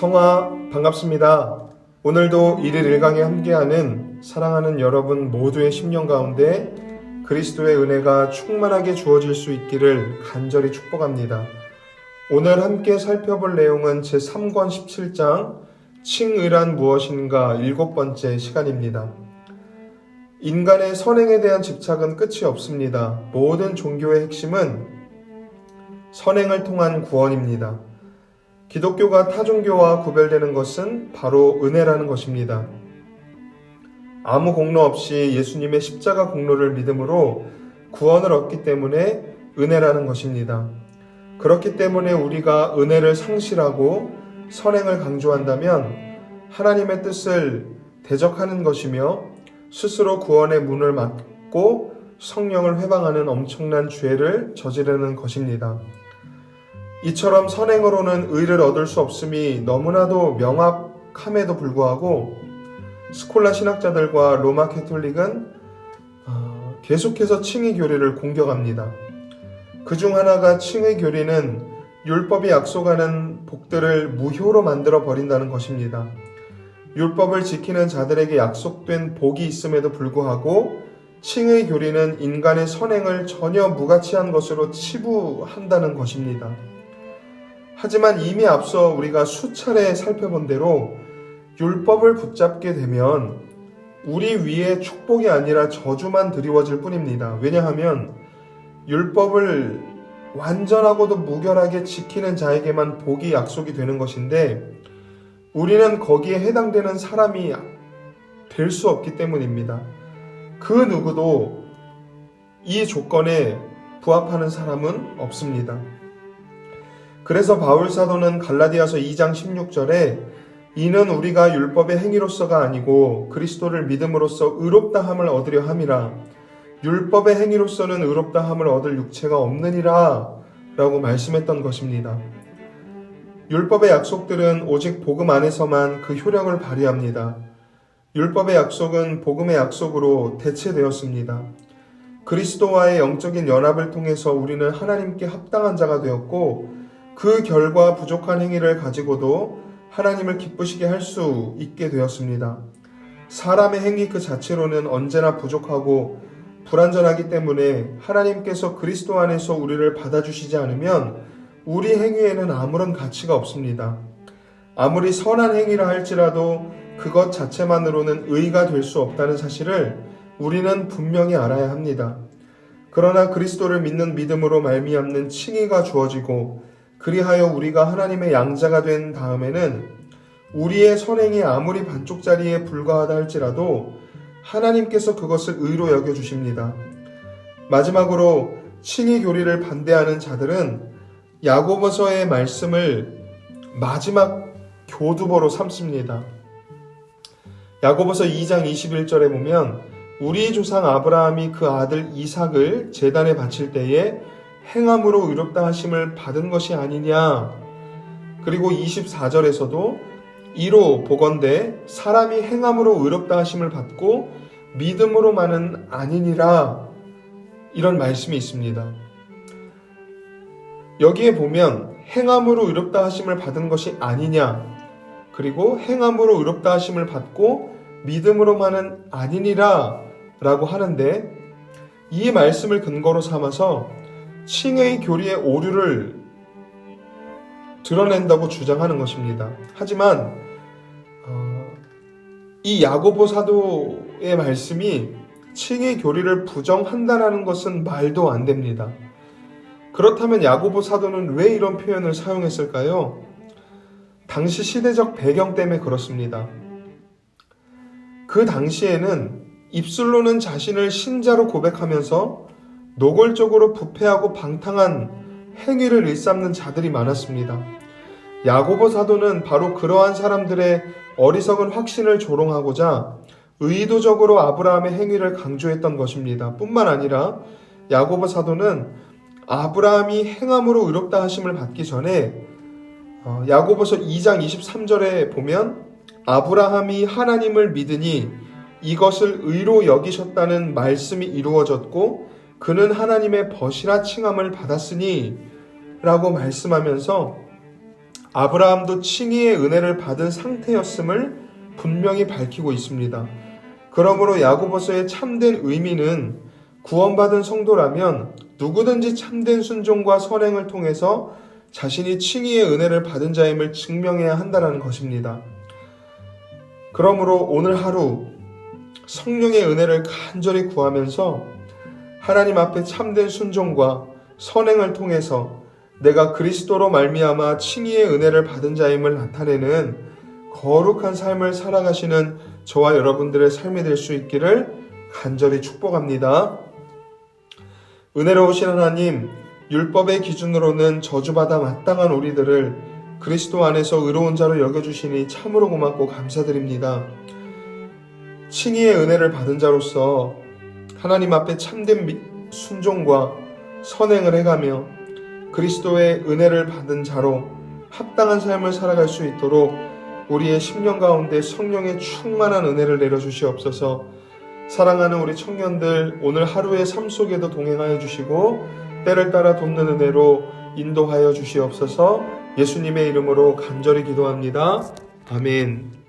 성화 반갑습니다. 오늘도 1일 1강에 함께하는 사랑하는 여러분 모두의 심령 가운데 그리스도의 은혜가 충만하게 주어질 수 있기를 간절히 축복합니다. 오늘 함께 살펴볼 내용은 제3권 17장 칭의란 무엇인가 7번째 시간입니다. 인간의 선행에 대한 집착은 끝이 없습니다. 모든 종교의 핵심은 선행을 통한 구원입니다. 기독교가 타 종교와 구별되는 것은 바로 은혜라는 것입니다. 아무 공로 없이 예수님의 십자가 공로를 믿음으로 구원을 얻기 때문에 은혜라는 것입니다. 그렇기 때문에 우리가 은혜를 상실하고 선행을 강조한다면 하나님의 뜻을 대적하는 것이며 스스로 구원의 문을 막고 성령을 회방하는 엄청난 죄를 저지르는 것입니다. 이처럼 선행으로는 의를 얻을 수 없음이 너무나도 명확함에도 불구하고 스콜라 신학자들과 로마 캐톨릭은 계속해서 칭의 교리를 공격합니다. 그중 하나가 칭의 교리는 율법이 약속하는 복들을 무효로 만들어 버린다는 것입니다. 율법을 지키는 자들에게 약속된 복이 있음에도 불구하고 칭의 교리는 인간의 선행을 전혀 무가치한 것으로 치부한다는 것입니다. 하지만 이미 앞서 우리가 수차례 살펴본 대로 율법을 붙잡게 되면 우리 위에 축복이 아니라 저주만 드리워질 뿐입니다. 왜냐하면 율법을 완전하고도 무결하게 지키는 자에게만 복이 약속이 되는 것인데 우리는 거기에 해당되는 사람이 될 수 없기 때문입니다. 그 누구도 이 조건에 부합하는 사람은 없습니다. 그래서 바울 사도는 갈라디아서 2장 16절에 이는 우리가 율법의 행위로서가 아니고 그리스도를 믿음으로써 의롭다함을 얻으려 함이라 율법의 행위로서는 의롭다함을 얻을 육체가 없느니라 라고 말씀했던 것입니다. 율법의 약속들은 오직 복음 안에서만 그 효력을 발휘합니다. 율법의 약속은 복음의 약속으로 대체되었습니다. 그리스도와의 영적인 연합을 통해서 우리는 하나님께 합당한 자가 되었고 그 결과 부족한 행위를 가지고도 하나님을 기쁘시게 할 수 있게 되었습니다. 사람의 행위 그 자체로는 언제나 부족하고 불완전하기 때문에 하나님께서 그리스도 안에서 우리를 받아주시지 않으면 우리 행위에는 아무런 가치가 없습니다. 아무리 선한 행위라 할지라도 그것 자체만으로는 의가 될 수 없다는 사실을 우리는 분명히 알아야 합니다. 그러나 그리스도를 믿는 믿음으로 말미암는 칭의가 주어지고 그리하여 우리가 하나님의 양자가 된 다음에는 우리의 선행이 아무리 반쪽짜리에 불과하다 할지라도 하나님께서 그것을 의로 여겨주십니다. 마지막으로 칭의 교리를 반대하는 자들은 야고보서의 말씀을 마지막 교두보로 삼습니다. 야고보서 2장 21절에 보면 우리 조상 아브라함이 그 아들 이삭을 제단에 바칠 때에 행함으로 의롭다 하심을 받은 것이 아니냐. 그리고 24절에서도 이로 보건대 사람이 행함으로 의롭다 하심을 받고 믿음으로만은 아니니라. 이런 말씀이 있습니다. 여기에 보면 행함으로 의롭다 하심을 받은 것이 아니냐. 그리고 행함으로 의롭다 하심을 받고 믿음으로만은 아니니라 라고 하는데 이 말씀을 근거로 삼아서 칭의 교리의 오류를 드러낸다고 주장하는 것입니다. 하지만 이 야고보 사도의 말씀이 칭의 교리를 부정한다는 것은 말도 안 됩니다. 그렇다면 야고보 사도는 왜 이런 표현을 사용했을까요? 당시 시대적 배경 때문에 그렇습니다. 그 당시에는 입술로는 자신을 신자로 고백하면서 노골적으로 부패하고 방탕한 행위를 일삼는 자들이 많았습니다. 야고보 사도는 바로 그러한 사람들의 어리석은 확신을 조롱하고자 의도적으로 아브라함의 행위를 강조했던 것입니다. 뿐만 아니라 야고보 사도는 아브라함이 행함으로 의롭다 하심을 받기 전에 야고보서 2장 23절에 보면 아브라함이 하나님을 믿으니 이것을 의로 여기셨다는 말씀이 이루어졌고 그는 하나님의 벗이라 칭함을 받았으니 라고 말씀하면서 아브라함도 칭의의 은혜를 받은 상태였음을 분명히 밝히고 있습니다. 그러므로 야고보서의 참된 의미는 구원받은 성도라면 누구든지 참된 순종과 선행을 통해서 자신이 칭의의 은혜를 받은 자임을 증명해야 한다는 것입니다. 그러므로 오늘 하루 성령의 은혜를 간절히 구하면서 하나님 앞에 참된 순종과 선행을 통해서 내가 그리스도로 말미암아 칭의의 은혜를 받은 자임을 나타내는 거룩한 삶을 살아가시는 저와 여러분들의 삶이 될 수 있기를 간절히 축복합니다. 은혜로우신 하나님, 율법의 기준으로는 저주받아 마땅한 우리들을 그리스도 안에서 의로운 자로 여겨주시니 참으로 고맙고 감사드립니다. 칭의의 은혜를 받은 자로서 하나님 앞에 참된 순종과 선행을 해가며 그리스도의 은혜를 받은 자로 합당한 삶을 살아갈 수 있도록 우리의 심령 가운데 성령의 충만한 은혜를 내려주시옵소서. 사랑하는 우리 청년들 오늘 하루의 삶 속에도 동행하여 주시고 때를 따라 돕는 은혜로 인도하여 주시옵소서. 예수님의 이름으로 간절히 기도합니다. 아멘.